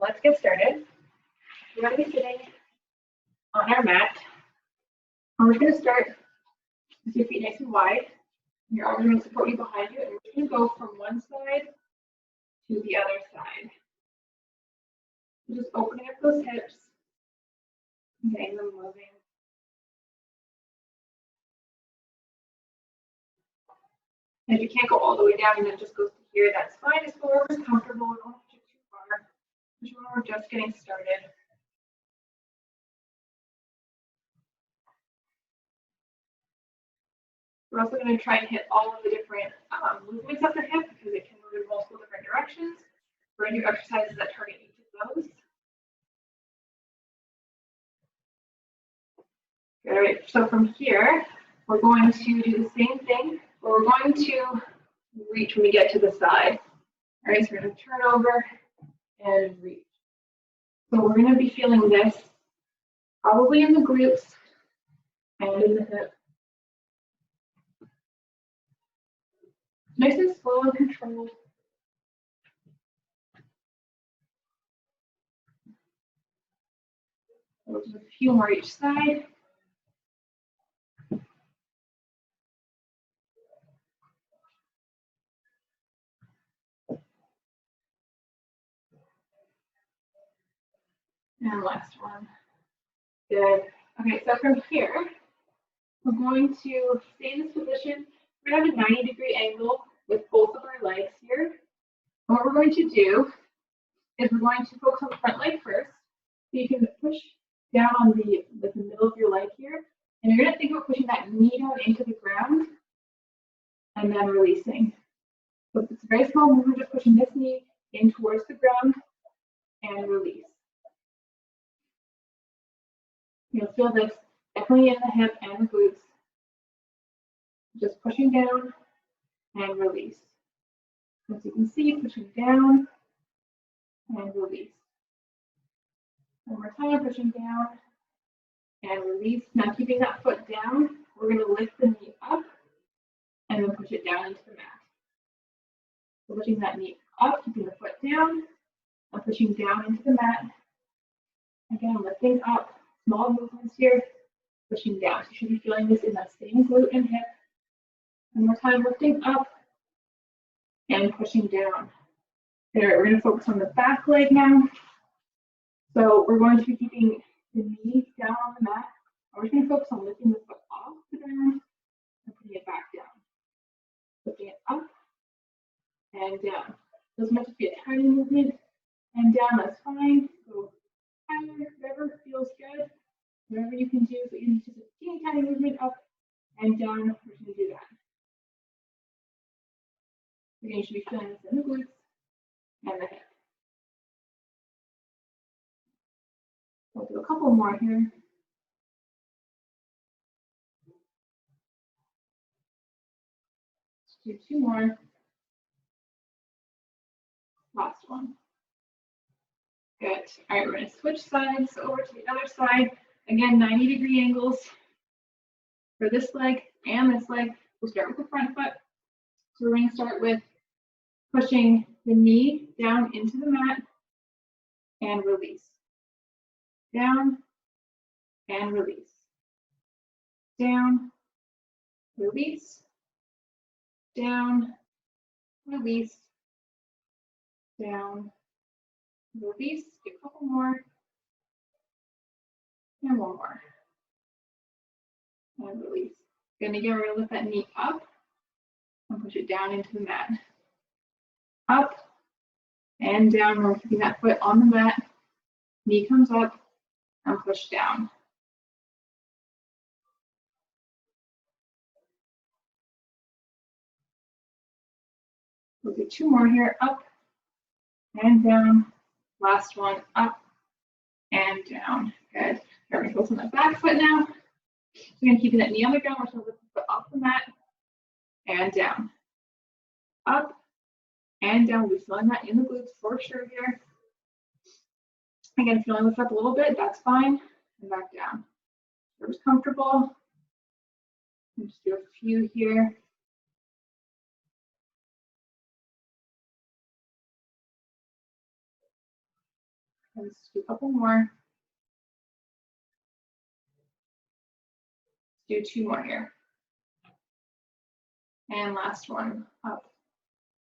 Let's get started. We're going to be sitting on our mat. And we're going to start with your feet nice and wide. Your arms are going to support you behind you, and we're going to go from one side to the other side. So just opening up those hips and getting them moving. And if you can't go all the way down and it just goes to here, that's fine. Just go wherever's comfortable. Don't have to get too far. Just when we're just getting started. We're also going to try and hit all of the different movements of the hip because it can move in multiple different directions. We're going to do exercises that target each of those. All right, so from here, we're going to do the same thing, but we're going to reach when we get to the side. All right, so we're going to turn over and reach. So we're going to be feeling this probably in the glutes and in the hip. Nice and slow and controlled. We'll do a few more each side. And last one. Good. Okay, so from here, we're going to stay in this position. We're going to have a 90-degree angle with both of our legs here. And what we're going to do is we're going to focus on the front leg first. So you can push down on the middle of your leg here. And you're going to think about pushing that knee down into the ground and then releasing. So it's a very small movement, just pushing this knee in towards the ground and release. You'll feel this definitely in the hip and the glutes. Just pushing down and release. As you can see, pushing down and release. One more time, pushing down and release. Now keeping that foot down, we're going to lift the knee up and then push it down into the mat. So pushing that knee up, keeping the foot down, and pushing down into the mat. Again, lifting up, small movements here, pushing down. So you should be feeling this in that same glute and hip. One more time, lifting up and pushing down. There, we're going to focus on the back leg now. So we're going to be keeping the knee down on the mat. We're just going to focus on lifting the foot off the ground and putting it back down. Lifting it up and down. Doesn't have to be a tiny movement. And down, that's fine. So higher, whatever feels good. Whatever you can do. So you can just a teeny tiny movement up and down. We're going to do that. Again, you should be feeling this in the glutes and the hip. We'll do a couple more here. Let's do two more. Last one. Good. All right, we're going to switch sides over to the other side. Again, 90-degree angles for this leg and this leg. We'll start with the front foot. So we're going to start with pushing the knee down into the mat and release. Down and release. Down, release. Down, release. Down, release. Do a couple more. And one more. And release. Again, we're going to lift that knee up and push it down into the mat. Up and down. We're keeping that foot on the mat. Knee comes up and push down. We'll do two more here. Up and down. Last one. Up and down. Good. We're going to focus on the back foot now. So we're going to keep that knee on the ground. We're going to lift the foot off the mat and down. Up and down. We'll be feeling that in the glutes for sure here. Again, feeling this up a little bit, that's fine. And back down. Wherever's comfortable. And just do a few here. Let's do a couple more. Do 2 more here. And last one, up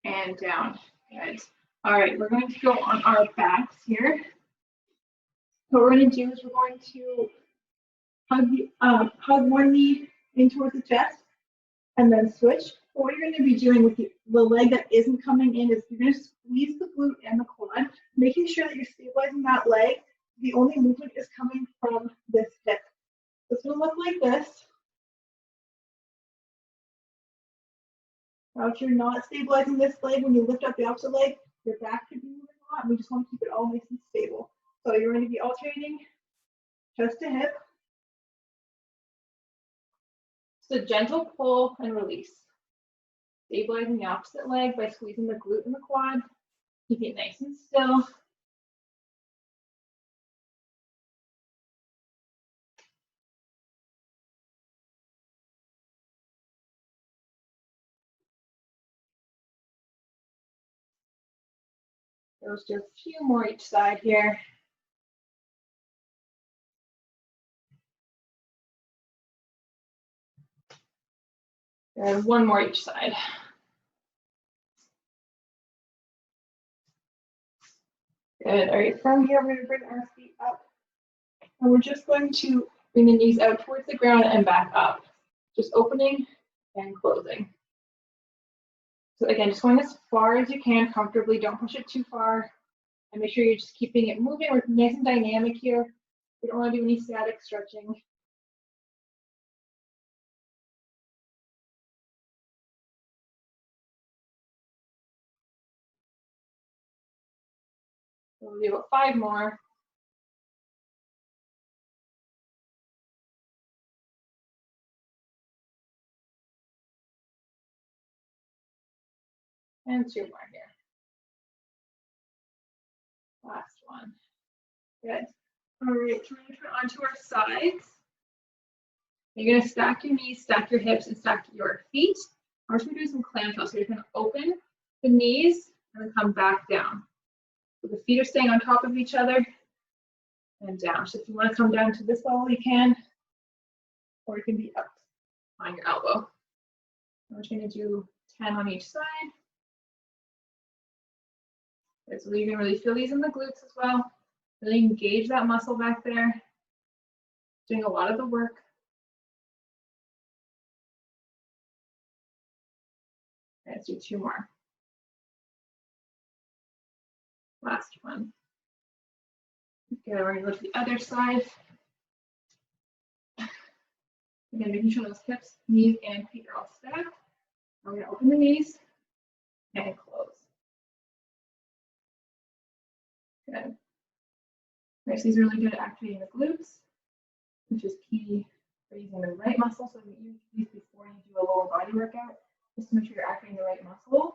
and down. Good. All right, we're going to go on our backs here. What we're going to do is we're going to hug one knee in towards the chest and then switch. But what you're going to be doing with the leg that isn't coming in is you're going to squeeze the glute and the quad, making sure that you're stabilizing that leg. The only movement is coming from this hip. It's going to look like this. Now, if you're not stabilizing this leg, when you lift up the opposite leg, your back could be moving a lot. We just want to keep it all nice and stable. So you're going to be alternating chest to hip. So gentle pull and release. Stabilizing the opposite leg by squeezing the glute and the quad. Keep it nice and still. There's just a few more each side here. And one more each side. Good. All right, from here, we're going to bring our feet up. And we're just going to bring the knees out towards the ground and back up. Just opening and closing. So again, just going as far as you can comfortably. Don't push it too far. And make sure you're just keeping it moving. We're nice and dynamic here. We don't want to do any static stretching. So we'll do about 5 more. And 2 more here. Last one. Good. All right, so we're going to turn onto our sides. You're going to stack your knees, stack your hips, and stack your feet. We're going to do some clamshells. So you're going to open the knees and then come back down. So the feet are staying on top of each other and down. So if you want to come down to this level, you can, or you can be up on your elbow. We're just going to do 10 on each side. Okay, so you can really feel these in the glutes as well. Really engage that muscle back there. Doing a lot of the work. Okay, let's do 2 more. Last one. Okay, we're going to go to the other side. Again, making sure those hips, knees, and feet are all stacked. We're going to open the knees and close. Good. Right, so these are really good at activating the glutes, which is key for using the right muscle. So you use these before you do a lower body workout, just to make sure you're activating the right muscle.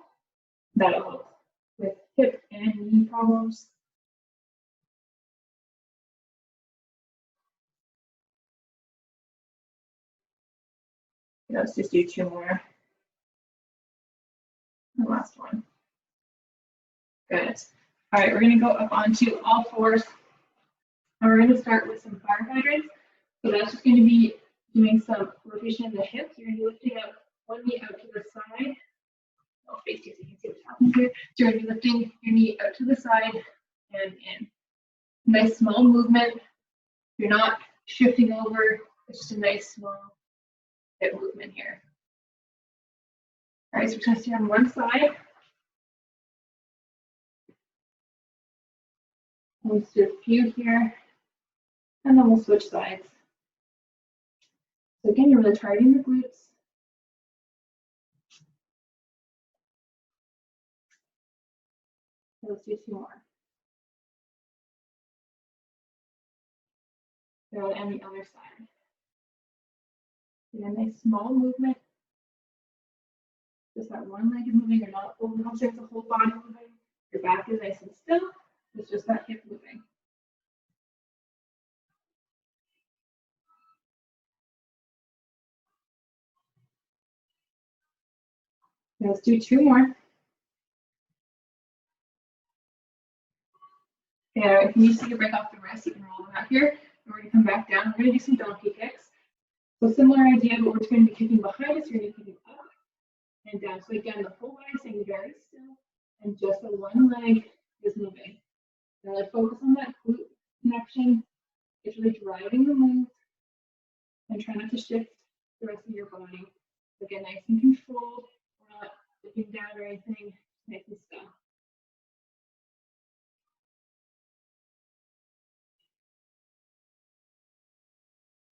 That'll help with hip and knee problems. Let's just do 2 more. The last one. Good. All right, we're going to go up onto all fours. And we're going to start with some fire hydrants. So that's just going to be doing some rotation of the hips. You're going to be lifting up one knee out to the side. I'll face you so you can see what's happening here. So you're going to be lifting your knee out to the side and in. Nice small movement. You're not shifting over. It's just a nice small hip movement here. All right, so we're going to stay on one side. Let's do a few here. And then we'll switch sides. So again, you're really targeting the glutes. Let's do 2 more. Go and the other side. Again, nice small movement. Just that one leg is moving. You're not forcing the whole body moving. Your back is nice and still. It's just that hip moving. Let's do 2 more. Yeah, if you need to take a break off the wrist, you can roll them out here. We're going to come back down. We're going to do some donkey kicks. So similar idea, but we're going to be kicking behind us. You're going to be kicking up and down. So again, the whole body staying very still, and just the one leg is moving. Now let's focus on that glute connection. It's really driving the move, and try not to shift the rest of your body. Again, nice and controlled. We're not looking down or anything. Nice and still.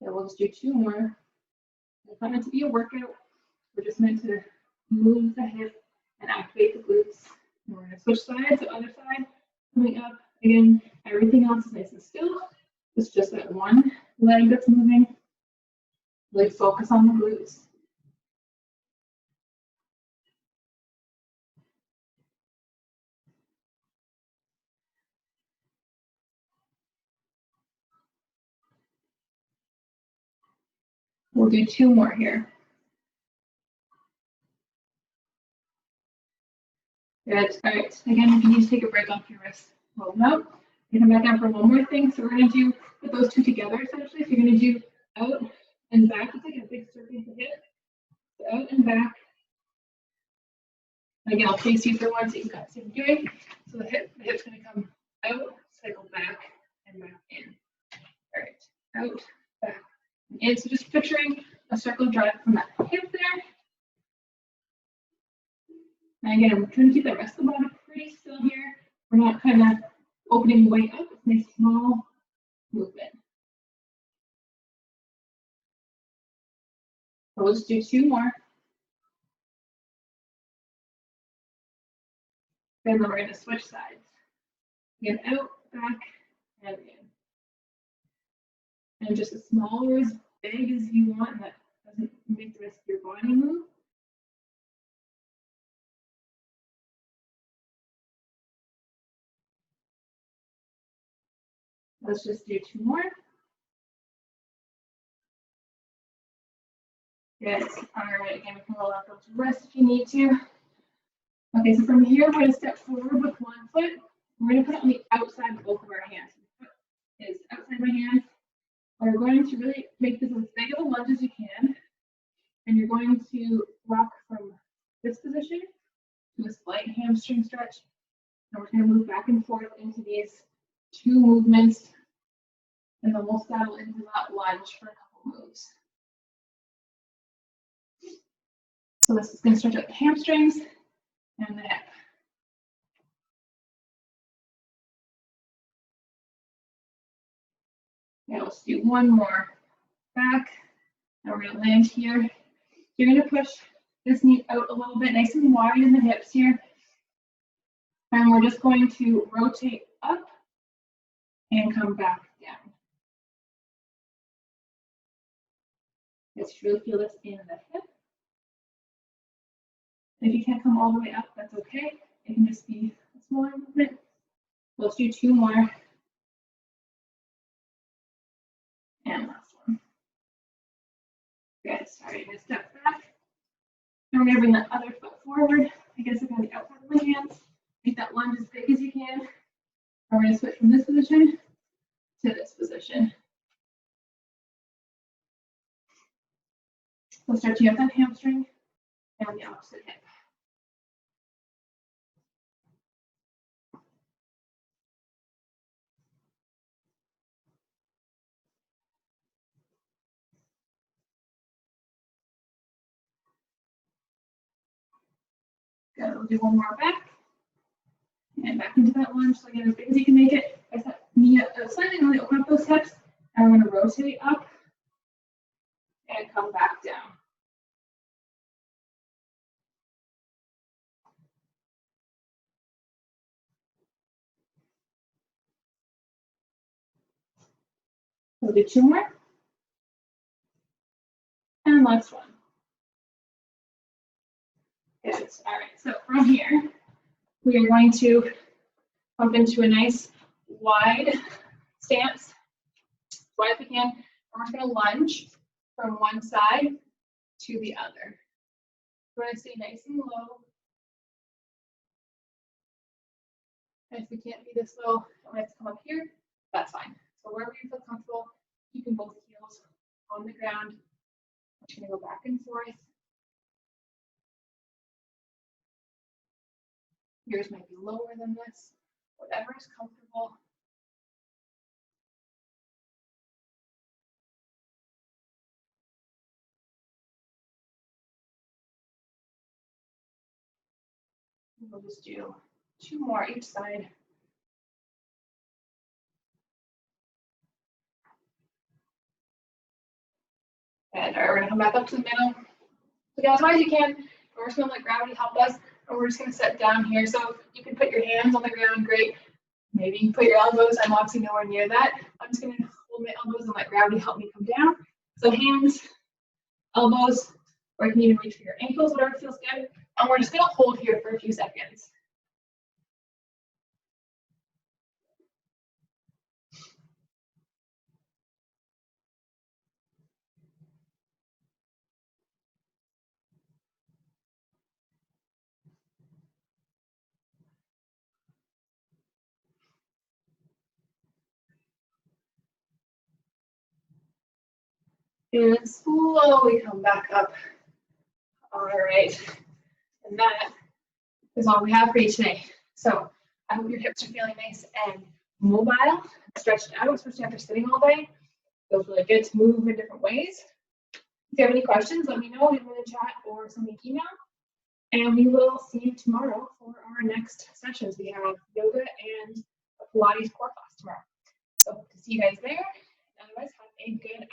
So we'll just do 2 more. It's not meant to be a workout. We're just meant to move the hip and activate the glutes. And we're going to switch sides, so other side coming up. Again, everything else is nice and still. It's just that one leg that's moving. Really focus on the glutes. We'll do 2 more here. Good. All right. Again, if you need to take a break off your wrist, roll them out. You come back down for one more thing. So we're going to do put those 2 together essentially. So you're going to do out and back. It's like a big circle of the hip. So out and back. Again, I'll face you for one so you can see what I'm doing. So the hip's going to come out, cycle back, and back in. All right. Out, back, and in. So just picturing a circle drive from that hip there. And again, I'm trying to keep the rest of the body pretty still here. We're not kind of opening way up. It's a nice small movement. So let's do 2 more. Then we're going to switch sides. Again, out, back, and in. And just as small or as big as you want, and that doesn't make the rest of your body move. Let's just do 2 more. Good. All right. Again, we can roll out those wrists if you need to. Okay, so from here, we're going to step forward with one foot. We're going to put it on the outside of both of our hands. The foot is outside my hand. We're going to really make this as big of a lunge as you can. And you're going to rock from this position to a slight hamstring stretch. And we're going to move back and forth into these 2 movements. And then we'll settle into that lunge for a couple moves. So this is going to stretch out the hamstrings and the hip. Now let's do 1 more. Back. And we're going to land here. You're going to push this knee out a little bit, nice and wide in the hips here. And we're just going to rotate up and come back down. Just really feel this in the hip. If you can't come all the way up, that's okay. It can just be a smaller movement. Let's do 2 more. And last one. Good. Sorry, to step back. And we're going to bring that other foot forward. I guess it's on the outside of my hands. Make that lunge as big as you can. And we're going to switch from this position to this position. We'll start to get that hamstring and the opposite hip. Good. We'll do 1 more back. And back into that lunge. So again, as big as you can make it. Press that knee up slightly, really open up those hips. And we're going to rotate up and come back down. We'll do 2 more. And last one. Good. All right. So from here, we are going to pump into a nice wide stance, as wide as we can. And we're just going to lunge from one side to the other. We're going to stay nice and low. And if we can't be this low and we have to come up here, that's fine. So wherever you feel comfortable, keeping both heels on the ground. I'm just going to go back and forth. Yours might be lower than this, whatever is comfortable. We'll just do 2 more each side. And we're going to come back up to the middle. So as high as you can. We're just going to let gravity help us. And we're just going to set down here. So you can put your hands on the ground, great. Maybe you can put your elbows. I'm obviously nowhere near that. I'm just going to hold my elbows and let gravity help me come down. So hands, elbows, or you can even reach for your ankles, whatever feels good. And we're just going to hold here for a few seconds. And slowly come back up. All right. And that is all we have for you today. So I hope your hips are feeling nice and mobile, stretched out, especially after sitting all day. Feels really good to move in different ways. If you have any questions, let me know, leave them in the chat or send me an email. And we will see you tomorrow for our next sessions. We have yoga and a Pilates core class tomorrow. So hope to see you guys there. Otherwise, have a good